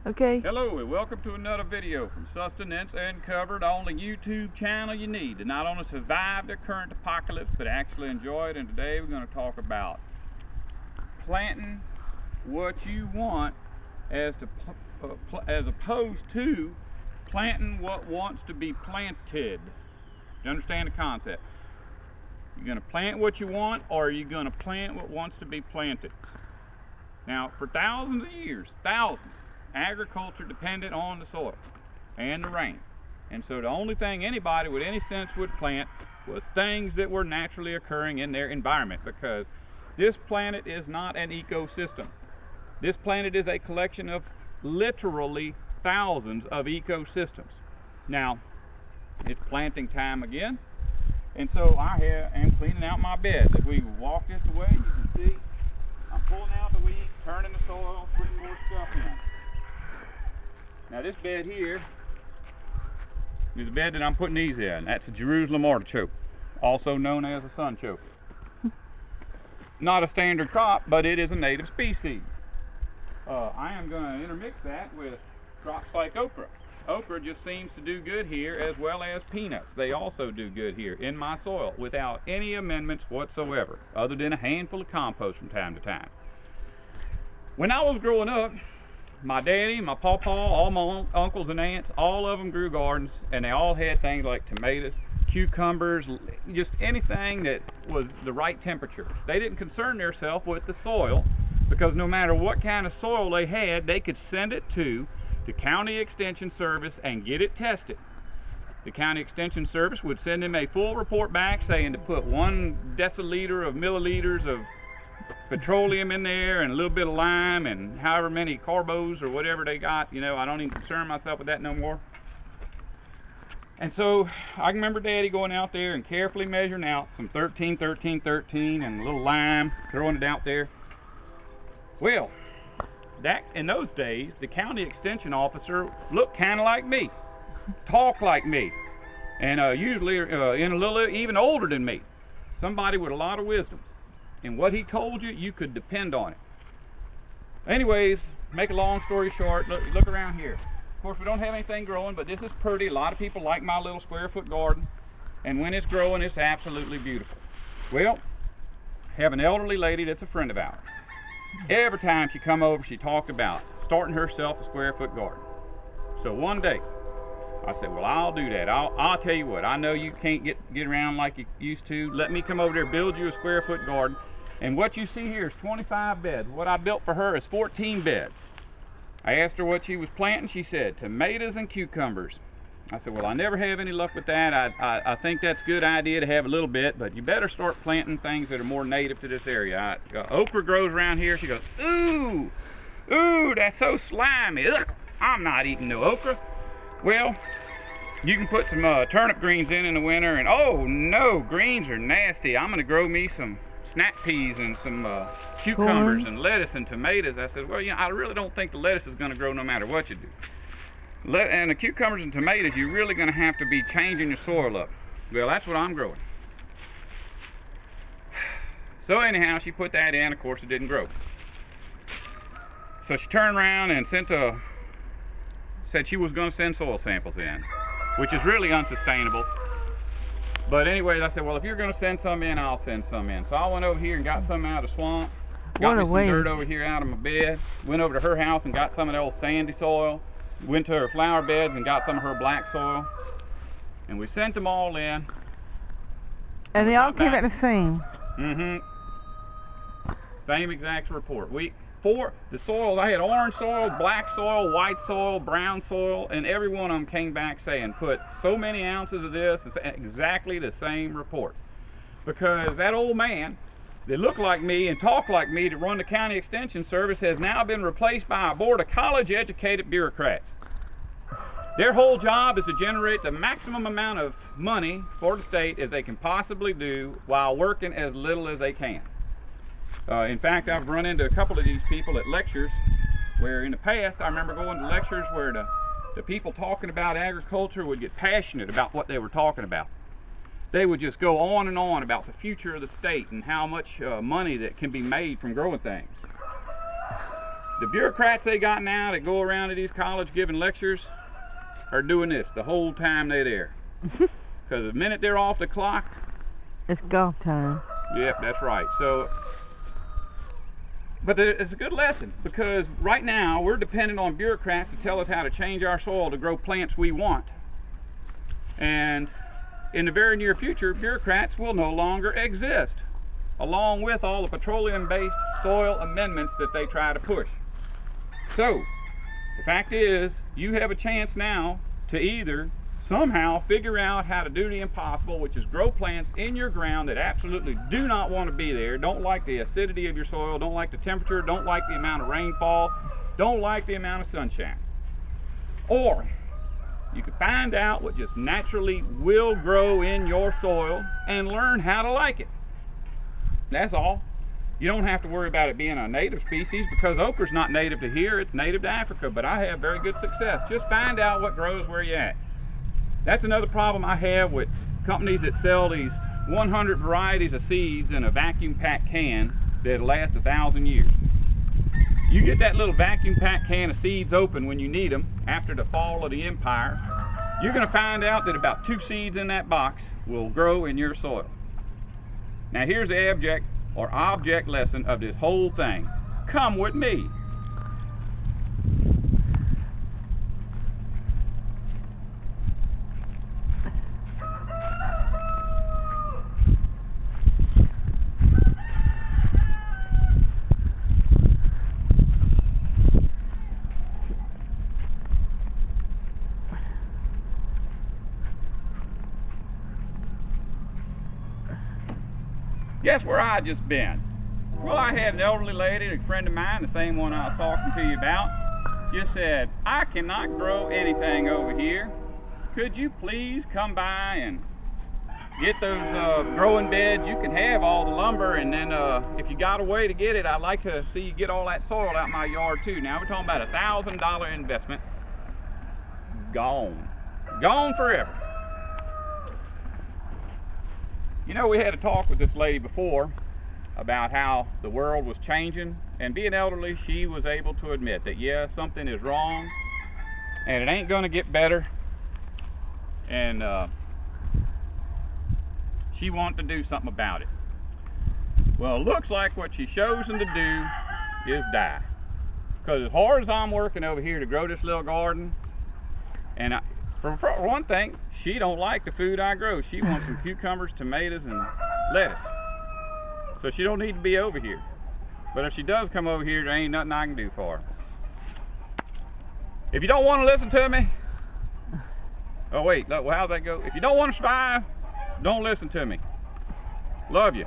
Okay. Hello and welcome to another video from Sustenance Uncovered, the only YouTube channel you need to not only survive the current apocalypse but actually enjoy it. And today we're going to talk about planting what you want as opposed to planting what wants to be planted. You understand the concept? You're going to plant what you want, or are you going to plant what wants to be planted? Now, for thousands of years, agriculture depended on the soil and the rain. And so the only thing anybody with any sense would plant was things that were naturally occurring in their environment, because this planet is not an ecosystem. This planet is a collection of literally thousands of ecosystems. Now, it's planting time again, and so I am cleaning out my bed. If we walk this way, you can see I'm pulling out the weeds, turning the soil, putting more stuff in. Now this bed here is a bed that I'm putting these in. That's a Jerusalem artichoke, also known as a sunchoke. Not a standard crop, but it is a native species. I am going to intermix that with crops like okra. Okra just seems to do good here, as well as peanuts. They also do good here in my soil without any amendments whatsoever, other than a handful of compost from time to time. When I was growing up, my daddy, my pawpaw, all my uncles and aunts, all of them grew gardens, and they all had things like tomatoes, cucumbers, just anything that was the right temperature. They didn't concern themselves with the soil, because no matter what kind of soil they had, they could send it to the county extension service and get it tested. The county extension service would send them a full report back saying to put 1 deciliter of milliliters of petroleum in there and a little bit of lime and however many carbos or whatever they got. You know, I don't even concern myself with that no more. And so I remember Daddy going out there and carefully measuring out some 13, 13, 13 and a little lime, throwing it out there. Well, in those days, the county extension officer looked kind of like me, talked like me, and usually in a little even older than me. Somebody with a lot of wisdom. And what he told you, you could depend on it. Anyways, make a long story short, look around here. Of course, we don't have anything growing, but this is pretty. A lot of people like my little square foot garden. And when it's growing, it's absolutely beautiful. Well, I have an elderly lady that's a friend of ours. Every time she come over, she talked about starting herself a square foot garden. So one day, I said, well, I'll do that. I'll tell you what, I know you can't get around like you used to. Let me come over there, build you a square foot garden. And what you see here is 25 beds. What I built for her is 14 beds. I asked her what she was planting. She said, tomatoes and cucumbers. I said, well, I never have any luck with that. I think that's a good idea to have a little bit, but you better start planting things that are more native to this area. Okra grows around here. She goes, ooh, that's so slimy. Ugh, I'm not eating no okra. Well, you can put some turnip greens in the winter, and oh no, greens are nasty. I'm gonna grow me some snap peas and some cucumbers and lettuce and tomatoes. I said, well, you know, I really don't think the lettuce is gonna grow no matter what you do. And the cucumbers and tomatoes, you're really gonna have to be changing your soil up. Well, that's what I'm growing. So anyhow, she put that in. Of course, it didn't grow. So she turned around and said she was going to send soil samples in, which is really unsustainable. But anyways, I said, well, if you're going to send some in, I'll send some in. So I went over here and got some out of the swamp. Got me some dirt over here out of my bed. Went over to her house and got some of the old sandy soil. Went to her flower beds and got some of her black soil. And we sent them all in. And they all came back the same. Mm-hmm. Same exact report. The soil, I had orange soil, black soil, white soil, brown soil, and every one of them came back saying put so many ounces of this. It's exactly the same report. Because that old man that looked like me and talked like me to run the county extension service has now been replaced by a board of college-educated bureaucrats. Their whole job is to generate the maximum amount of money for the state as they can possibly do while working as little as they can. In fact, I've run into a couple of these people at lectures where in the past I remember going to lectures where the people talking about agriculture would get passionate about what they were talking about. They would just go on and on about the future of the state and how much money that can be made from growing things. The bureaucrats they got now that go around to these colleges giving lectures are doing this the whole time they're there. Because the minute they're off the clock, It's golf time. yep, that's right. So, but it's a good lesson, because right now we're dependent on bureaucrats to tell us how to change our soil to grow plants we want. And in the very near future, bureaucrats will no longer exist, along with all the petroleum-based soil amendments that they try to push. So, the fact is, you have a chance now to either somehow figure out how to do the impossible, which is grow plants in your ground that absolutely do not want to be there, don't like the acidity of your soil, don't like the temperature, don't like the amount of rainfall, don't like the amount of sunshine. Or you can find out what just naturally will grow in your soil and learn how to like it. That's all. You don't have to worry about it being a native species, because okra's not native to here, it's native to Africa, but I have very good success. Just find out what grows where you're at. That's another problem I have with companies that sell these 100 varieties of seeds in a vacuum packed can that'll last 1,000 years. You get that little vacuum packed can of seeds open when you need them after the fall of the empire, you're going to find out that about 2 seeds in that box will grow in your soil. Now here's the abject or object lesson of this whole thing. Come with me. Guess where I just been? Well, I had an elderly lady, a friend of mine, the same one I was talking to you about, just said, I cannot grow anything over here. Could you please come by and get those growing beds? You can have all the lumber, and then if you got a way to get it, I'd like to see you get all that soil out my yard too. Now we're talking about $1,000 investment. Gone. Gone forever. You know, we had a talk with this lady before about how the world was changing, and being elderly, she was able to admit that, yeah, something is wrong and it ain't gonna get better, and she wanted to do something about it. Well, it looks like what she's chosen to do is die, because as hard as I'm working over here to grow this little garden, and for one thing, she don't like the food I grow. She wants some cucumbers, tomatoes, and lettuce. So she don't need to be over here. But if she does come over here, there ain't nothing I can do for her. If you don't want to listen to me, oh wait, look, well, how'd that go? If you don't want to survive, don't listen to me. Love you.